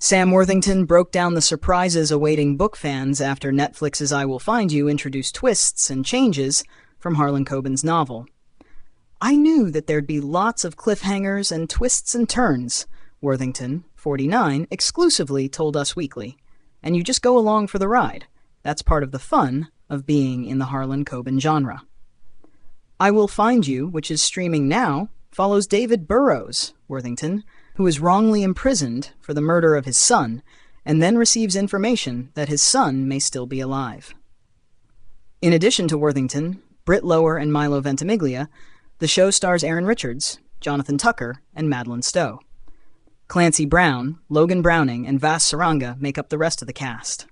Sam Worthington broke down the surprises awaiting book fans after Netflix's I Will Find You introduced twists and changes from Harlan Coben's novel. "I knew that there'd be lots of cliffhangers and twists and turns," Worthington, 49, exclusively told Us Weekly. "And you just go along for the ride. That's part of the fun of being in the Harlan Coben genre." I Will Find You, which is streaming now, follows David Burrows, Worthington, who is wrongly imprisoned for the murder of his son, and then receives information that his son may still be alive. In addition to Worthington, Britt Lower, and Milo Ventimiglia, the show stars Aaron Richards, Jonathan Tucker, and Madeline Stowe. Clancy Brown, Logan Browning, and Vas Saranga make up the rest of the cast.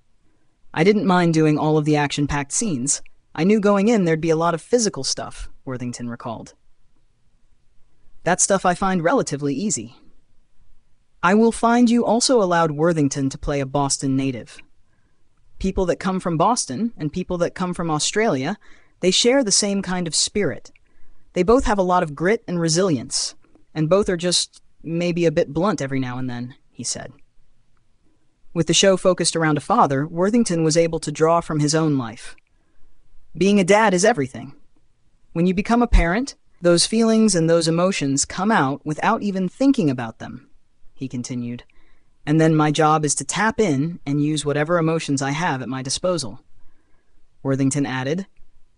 "I didn't mind doing all of the action-packed scenes. I knew going in there'd be a lot of physical stuff," Worthington recalled. "That stuff I find relatively easy." I Will Find You also allowed Worthington to play a Boston native. People that come from Boston and people that come from Australia, they share the same kind of spirit. They both have a lot of grit and resilience, and both are just maybe a bit blunt every now and then, he said. With the show focused around a father, Worthington was able to draw from his own life. Being a dad is everything. When you become a parent, those feelings and those emotions come out without even thinking about them, he continued. And then my job is to tap in and use whatever emotions I have at my disposal. Worthington added,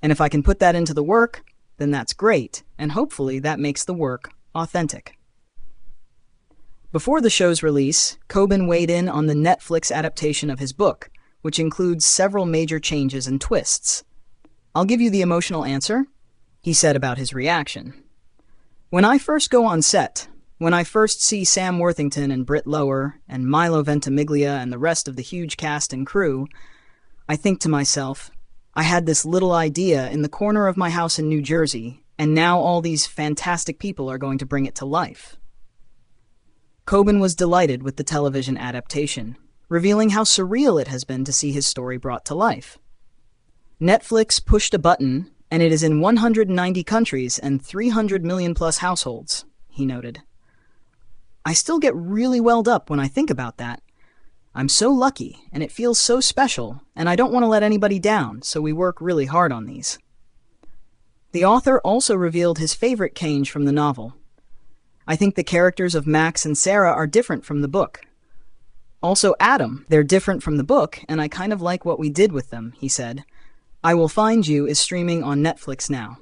and if I can put that into the work, then that's great, and hopefully that makes the work authentic. Before the show's release, Coben weighed in on the Netflix adaptation of his book, which includes several major changes and twists. "I'll give you the emotional answer," he said about his reaction. "When I first go on set, when I first see Sam Worthington and Britt Lower and Milo Ventimiglia and the rest of the huge cast and crew, I think to myself, I had this little idea in the corner of my house in New Jersey, and now all these fantastic people are going to bring it to life." Coben was delighted with the television adaptation, revealing how surreal it has been to see his story brought to life. Netflix pushed a button, and it is in 190 countries and 300 million plus households, he noted. "I still get really welled up when I think about that. I'm so lucky, and it feels so special, and I don't want to let anybody down, so we work really hard on these." The author also revealed his favorite change from the novel. "I think the characters of Max and Sarah are different from the book. Also Adam, they're different from the book, and I kind of like what we did with them," he said. I Will Find You is streaming on Netflix now.